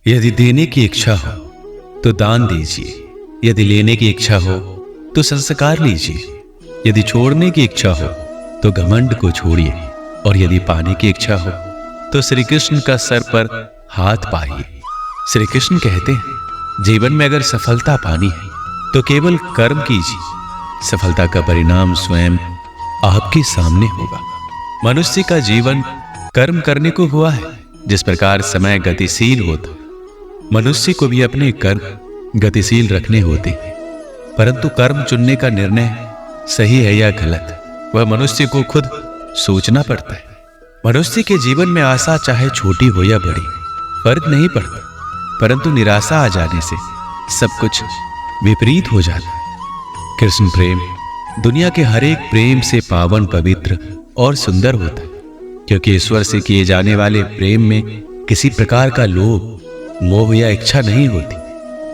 यदि देने की इच्छा हो तो दान दीजिए, यदि लेने की इच्छा हो तो संस्कार लीजिए, यदि छोड़ने की इच्छा हो तो घमंड को छोड़िए, और यदि पाने की इच्छा हो तो श्री कृष्ण का सर पर हाथ पाइए। श्री कृष्ण कहते हैं, जीवन में अगर सफलता पानी है तो केवल कर्म कीजिए, सफलता का परिणाम स्वयं आपके सामने होगा। मनुष्य का जीवन कर्म करने को हुआ है। जिस प्रकार समय गतिशील होता, मनुष्य को भी अपने कर्म गतिशील रखने होते हैं, परंतु कर्म चुनने का निर्णय सही है या गलत, वह मनुष्य को खुद सोचना पड़ता है। मनुष्य के जीवन में आशा चाहे छोटी हो या बड़ी फर्क नहीं पड़ता, परंतु निराशा आ जाने से सब कुछ विपरीत हो जाता है। कृष्ण प्रेम दुनिया के हर एक प्रेम से पावन, पवित्र और सुंदर होता है, क्योंकि ईश्वर से किए जाने वाले प्रेम में किसी प्रकार का लोभ, मोह या इच्छा नहीं होती।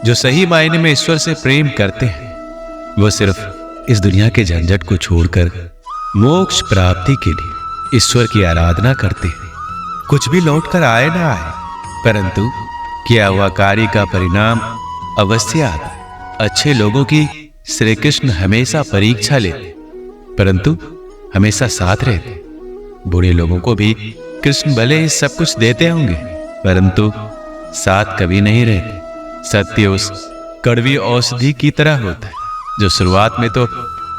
जो सही मायने में ईश्वर से प्रेम करते हैं वो सिर्फ इस दुनिया के झंझट को छोड़कर मोक्ष प्राप्ति के लिए ईश्वर की आराधना करते हैं। कुछ भी लौट कर आए ना आए, परंतु किया हुआ कार्य का परिणाम अवश्य आता है। अच्छे लोगों की श्री कृष्ण हमेशा परीक्षा लेते, परंतु हमेशा साथ रहते। बुरे लोगों को भी कृष्ण भले ही सब कुछ देते होंगे, परंतु साथ कभी नहीं रहते। सत्य उस कड़वी औषधि की तरह होता है जो शुरुआत में तो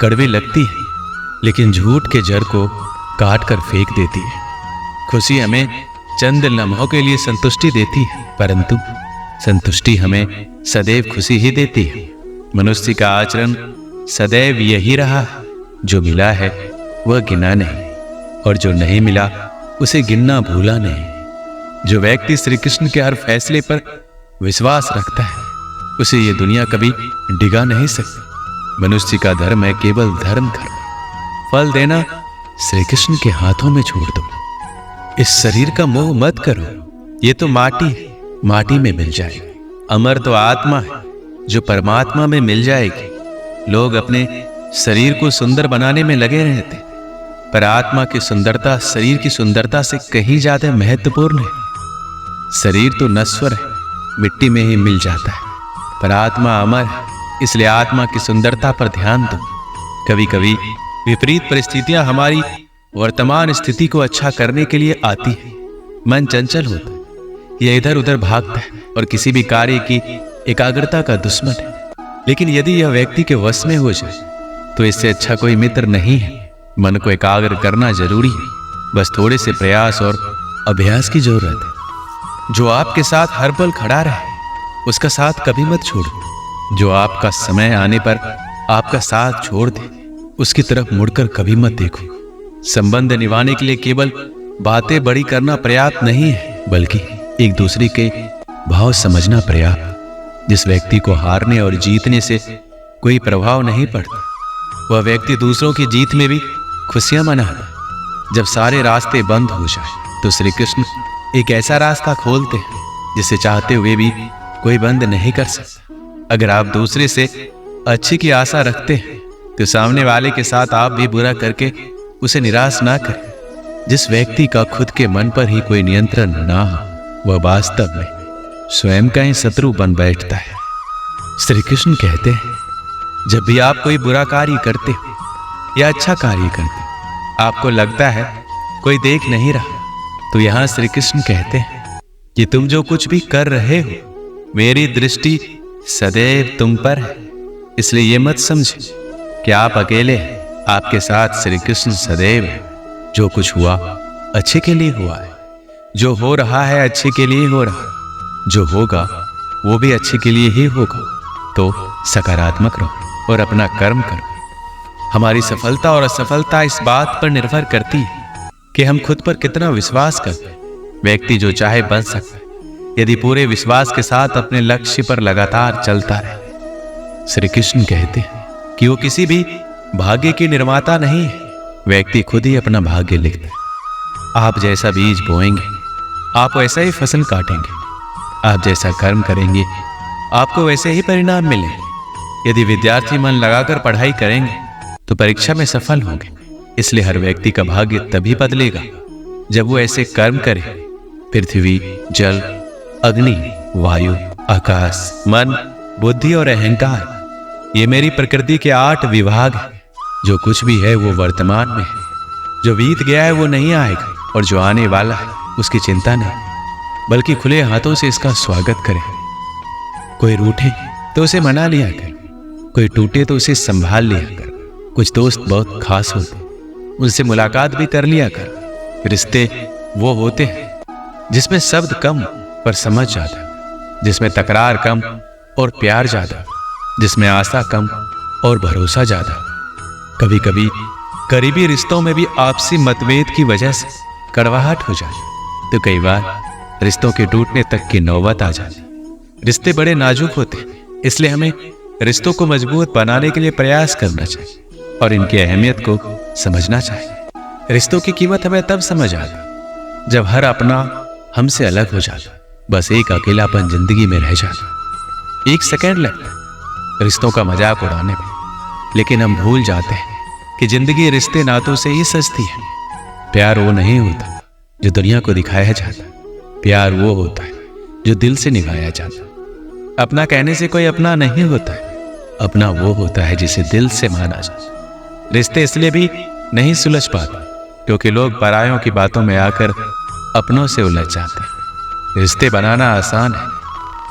कड़वी लगती है, लेकिन झूठ के जड़ को काट कर फेंक देती है। खुशी हमें चंद लम्हों के लिए संतुष्टि देती है, परंतु संतुष्टि हमें सदैव खुशी ही देती है। मनुष्य का आचरण सदैव यही रहा, जो मिला है वह गिना नहीं, और जो नहीं मिला उसे गिनना भूला नहीं। जो व्यक्ति श्री कृष्ण के हर फैसले पर विश्वास रखता है उसे ये दुनिया कभी डिगा नहीं सकती। मनुष्य का धर्म है केवल धर्म करना, फल देना श्री कृष्ण के हाथों में छोड़ दो। इस शरीर का मोह मत करो, ये तो माटी है, माटी में मिल जाएगी। अमर तो आत्मा है जो परमात्मा में मिल जाएगी। लोग अपने शरीर को सुंदर बनाने में लगे रहते, पर आत्मा की सुंदरता शरीर की सुंदरता से कहीं ज्यादा महत्वपूर्ण है। शरीर तो नश्वर है, मिट्टी में ही मिल जाता है, पर आत्मा अमर है, इसलिए आत्मा की सुंदरता पर ध्यान दो। कभी कभी विपरीत परिस्थितियां हमारी वर्तमान स्थिति को अच्छा करने के लिए आती है। मन चंचल होता है, यह इधर उधर भागता है और किसी भी कार्य की एकाग्रता का दुश्मन है। लेकिन यदि यह व्यक्ति के वश में हो जाए तो इससे अच्छा कोई मित्र नहीं है। मन को एकाग्र करना जरूरी है, बस थोड़े से प्रयास और अभ्यास की जरूरत है। जो आपके साथ हर पल खड़ा रहे उसका साथ कभी मत छोड़ो। जो आपका समय आने पर आपका साथ छोड़ दे उसकी तरफ मुड़कर कभी मत देखो। संबंध निभाने के लिए केवल बातें बड़ी करना पर्याप्त नहीं है, बल्कि एक दूसरे के भाव समझना पर्याप्त। जिस व्यक्ति को हारने और जीतने से कोई प्रभाव नहीं पड़ता, वह व्यक्ति दूसरों की जीत में भी खुशियां मनाता है। जब सारे रास्ते बंद हो जाए तो श्री कृष्ण एक ऐसा रास्ता खोलते हैं जिसे चाहते हुए भी कोई बंद नहीं कर सकता। अगर आप दूसरे से अच्छे की आशा रखते हैं तो सामने वाले के साथ आप भी बुरा करके उसे निराश ना करें। जिस व्यक्ति का खुद के मन पर ही कोई नियंत्रण ना हो वह वास्तव में स्वयं का ही शत्रु बन बैठता है। श्री कृष्ण कहते हैं, जब भी आप कोई बुरा कार्य करते हो या अच्छा कार्य करते हो, आपको लगता है कोई देख नहीं रहा, तो यहां श्री कृष्ण कहते हैं कि तुम जो कुछ भी कर रहे हो मेरी दृष्टि सदैव तुम पर है। इसलिए ये मत समझे कि आप अकेले हैं, आपके साथ श्री कृष्ण सदैव है। जो कुछ हुआ अच्छे के लिए हुआ है, जो हो रहा है अच्छे के लिए हो रहा है, जो होगा वो भी अच्छे के लिए ही होगा। तो सकारात्मक रहो और अपना कर्म करो। हमारी सफलता और असफलता इस बात पर निर्भर करती है कि हम खुद पर कितना विश्वास करते हैं। व्यक्ति जो चाहे बन सकता है यदि पूरे विश्वास के साथ अपने लक्ष्य पर लगातार चलता रहे। श्री कृष्ण कहते हैं कि वो किसी भी भाग्य के निर्माता नहीं है, व्यक्ति खुद ही अपना भाग्य लिखता है। आप जैसा बीज बोएंगे आप वैसा ही फसल काटेंगे, आप जैसा कर्म करेंगे आपको वैसे ही परिणाम मिलेंगे। यदि विद्यार्थी मन लगाकर पढ़ाई करेंगे तो परीक्षा में सफल होंगे। इसलिए हर व्यक्ति का भाग्य तभी बदलेगा जब वो ऐसे कर्म करे। पृथ्वी, जल, अग्नि वायु, आकाश, मन, बुद्धि और अहंकार, ये मेरी प्रकृति के 8 विभाग हैं। जो कुछ भी है वो वर्तमान में है, जो बीत गया है वो नहीं आएगा, और जो आने वाला है उसकी चिंता नहीं, बल्कि खुले हाथों से इसका स्वागत करें। कोई रूठे तो उसे मना लिया कर, कोई टूटे तो उसे संभाल लिया कर। कुछ दोस्त बहुत खास होते, उनसे मुलाकात भी कर लिया कर। रिश्ते वो होते हैं जिसमें शब्द कम पर समझ ज्यादा, जिसमें तकरार कम और प्यार ज्यादा, जिसमें आशा कम और भरोसा ज्यादा। कभी कभी करीबी रिश्तों में भी आपसी मतभेद की वजह से कड़वाहट हो जाती, तो कई बार रिश्तों के टूटने तक की नौबत आ जाती। रिश्ते बड़े नाजुक होते हैं, इसलिए हमें रिश्तों को मजबूत बनाने के लिए प्रयास करना चाहिए और इनकी अहमियत को समझना चाहिए। रिश्तों की कीमत हमें तब समझ आती जब हर अपना हमसे अलग हो जाता, बस एक अकेलापन जिंदगी में रह जाता। 1 सेकेंड लगता रिश्तों का मजाक उड़ाने में, लेकिन हम भूल जाते हैं कि जिंदगी रिश्ते नातों से ही सजती है। प्यार वो नहीं होता जो दुनिया को दिखाया जाता, प्यार वो होता है जो दिल से निभाया जाता। अपना कहने से कोई अपना नहीं होता है, अपना वो होता है जिसे दिल से माना जाता। रिश्ते इसलिए भी नहीं सुलझ पाते क्योंकि लोग परायों की बातों में आकर अपनों से उलझ जाते हैं। रिश्ते बनाना आसान है,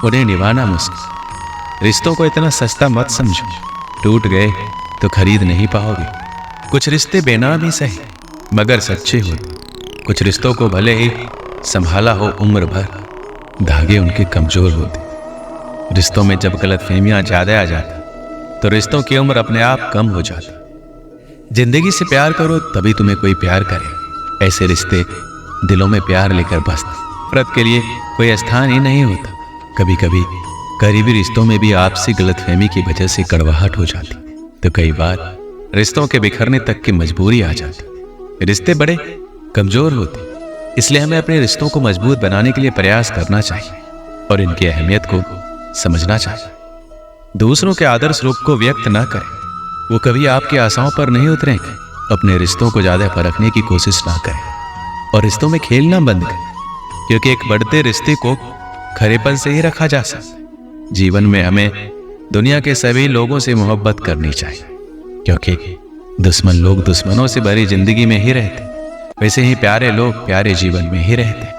उन्हें निभाना मुश्किल। रिश्तों को इतना सस्ता मत समझो, टूट गए तो खरीद नहीं पाओगे। कुछ रिश्ते बेनाम ही सही मगर सच्चे होते। कुछ रिश्तों को भले ही संभाला हो उम्र भर, धागे उनके कमजोर होते। रिश्तों में जब गलतफहमियां ज्यादा आ जाती तो रिश्तों की उम्र अपने आप कम हो जाती। जिंदगी से प्यार करो तभी तुम्हें कोई प्यार करे। ऐसे रिश्ते दिलों में प्यार लेकर बसते, नफरत के लिए कोई स्थान ही नहीं होता। कभी कभी करीबी रिश्तों में भी आपसी गलतफहमी की वजह से कड़वाहट हो जाती, तो कई बार रिश्तों के बिखरने तक की मजबूरी आ जाती। रिश्ते बड़े कमजोर होते, इसलिए हमें अपने रिश्तों को मजबूत बनाने के लिए प्रयास करना चाहिए और इनकी अहमियत को समझना चाहिए। दूसरों के आदर्श रूप को व्यक्त ना करें, वो कभी आपकी आशाओं पर नहीं उतरेंगे। अपने रिश्तों को ज्यादा परखने की कोशिश ना करें और रिश्तों में खेलना बंद करें, क्योंकि एक बढ़ते रिश्ते को खरेपन से ही रखा जा सकता है। जीवन में हमें दुनिया के सभी लोगों से मोहब्बत करनी चाहिए, क्योंकि दुश्मन लोग दुश्मनों से भरी जिंदगी में ही रहते, वैसे ही प्यारे लोग प्यारे जीवन में ही रहते।